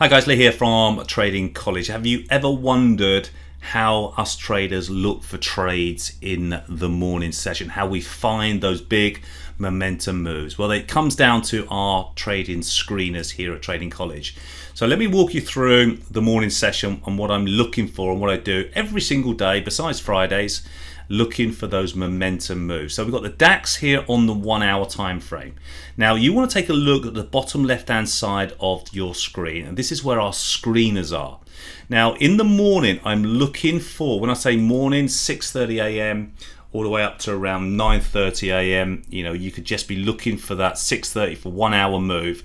Hi guys, Lee here from Trading College. Have you ever wondered how us traders look for trades in the morning session? How we find those big momentum moves? Well, it comes down to our trading screeners here at Trading College. So let me walk you through the morning session and what I'm looking for and what I do every single day besides Fridays, looking for those momentum moves. So we've got the DAX here on the 1 hour time frame. Now you want to take a look at the bottom left hand side of your screen, and this is where our screeners are. Now in the morning I'm looking for, when I say morning, 6:30 a.m. all the way up to around 9:30 a.m. You could just be looking for that 6:30 for 1 hour move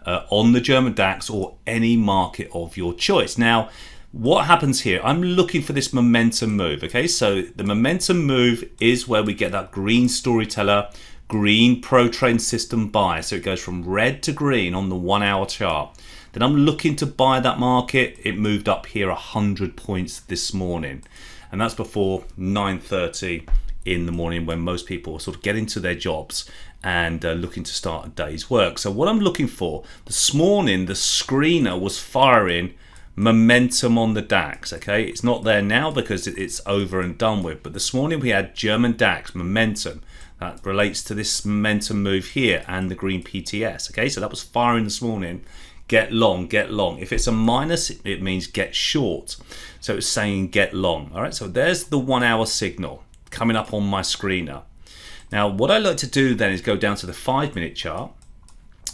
on the German DAX or any market of your choice. Now what happens here? I'm looking for this momentum move. Okay, so the momentum move is where we get that green storyteller, green pro trade system buy. So it goes from red to green on the 1 hour chart. Then I'm looking to buy that market. It moved up here 100 points this morning, and that's before 9:30 in the morning, when most people are sort of getting to their jobs and looking to start a day's work. So what I'm looking for this morning, the screener was firing momentum on the DAX. Okay, it's not there now because it's over and done with, but this morning we had German DAX momentum that relates to this momentum move here and the green PTS. Okay, so that was firing this morning. Get long, get long. If it's a minus, it means get short, so it's saying get long. All right, so there's the 1 hour signal coming up on my screener. Now what I like to do then is go down to the 5-minute chart.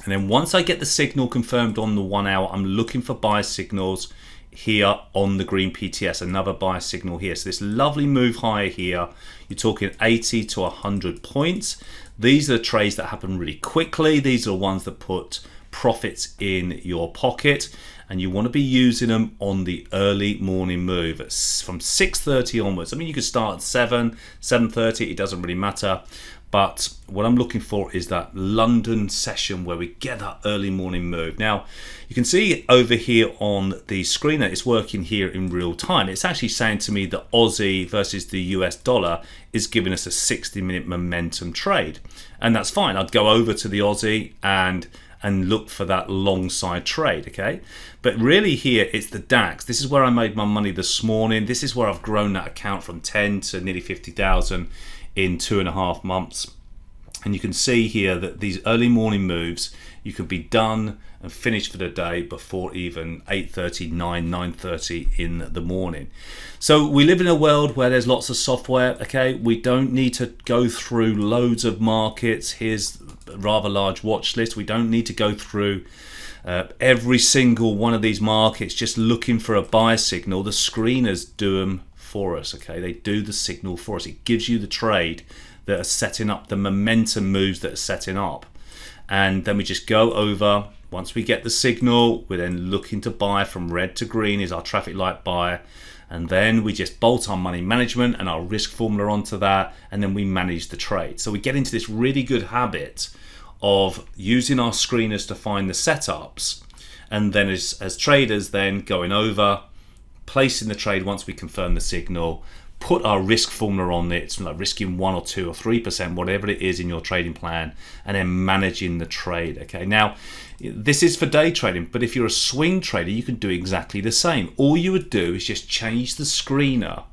And then once I get the signal confirmed on the 1 hour, I'm looking for buy signals here on the green PTS, another buy signal here. So this lovely move higher here, you're talking 80 to 100 points. These are the trades that happen really quickly. These are the ones that put profits in your pocket, and you want to be using them on the early morning move from 6:30 onwards. I mean, you could start at 7:30, it doesn't really matter. But what I'm looking for is that London session where we get that early morning move. Now, you can see over here on the screen that it's working here in real time. It's actually saying to me that Aussie versus the US dollar is giving us a 60-minute momentum trade. And that's fine. I'd go over to the Aussie and look for that long side trade, okay? But really here, it's the DAX. This is where I made my money this morning. This is where I've grown that account from 10 to nearly 50,000 in 2.5 months. And you can see here that these early morning moves, you can be done and finished for the day before even 8:30, 9:30 in the morning. So we live in a world where there's lots of software, okay? We don't need to go through loads of markets. Here's a rather large watch list. We don't need to go through every single one of these markets just looking for a buy signal. The screeners do them for us, okay? They do the signal for us. It gives you the trade that are setting up, the momentum moves that are setting up, and then we just go over. Once we get the signal, we're then looking to buy from red to green is our traffic light buy, and then we just bolt our money management and our risk formula onto that, and then we manage the trade. So we get into this really good habit of using our screeners to find the setups, and then as traders then going over, placing the trade once we confirm the signal, put our risk formula on it, like risking 1 or 2 or 3%, whatever it is in your trading plan, and then managing the trade. Okay, now this is for day trading, but if you're a swing trader, you can do exactly the same. All you would do is just change the screener.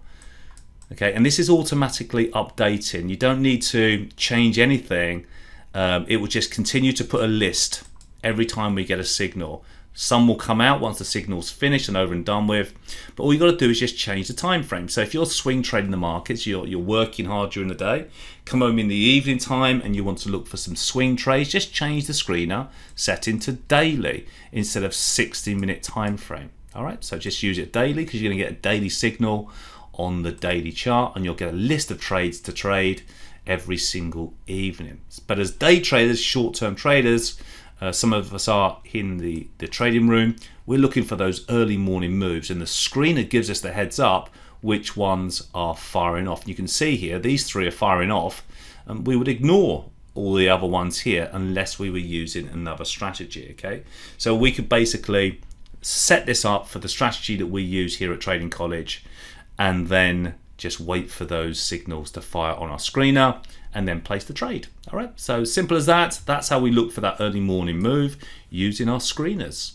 Okay, and this is automatically updating. You don't need to change anything. It will just continue to put a list every time we get a signal. Some will come out once the signal's finished and over and done with, but all you got to do is just change the time frame. So if you're swing trading the markets, you're working hard during the day, come home in the evening time and you want to look for some swing trades, just change the screener, set into daily instead of 60-minute time frame. All right, so just use it daily because you're going to get a daily signal on the daily chart, and you'll get a list of trades to trade every single evening. But as day traders, short-term traders, some of us are in the trading room, we're looking for those early morning moves, and the screener gives us the heads up which ones are firing off. You can see here these 3 are firing off, and we would ignore all the other ones here unless we were using another strategy. Okay, so we could basically set this up for the strategy that we use here at Trading College, and then just wait for those signals to fire on our screener and then place the trade. All right, so simple as that. That's how we look for that early morning move using our screeners.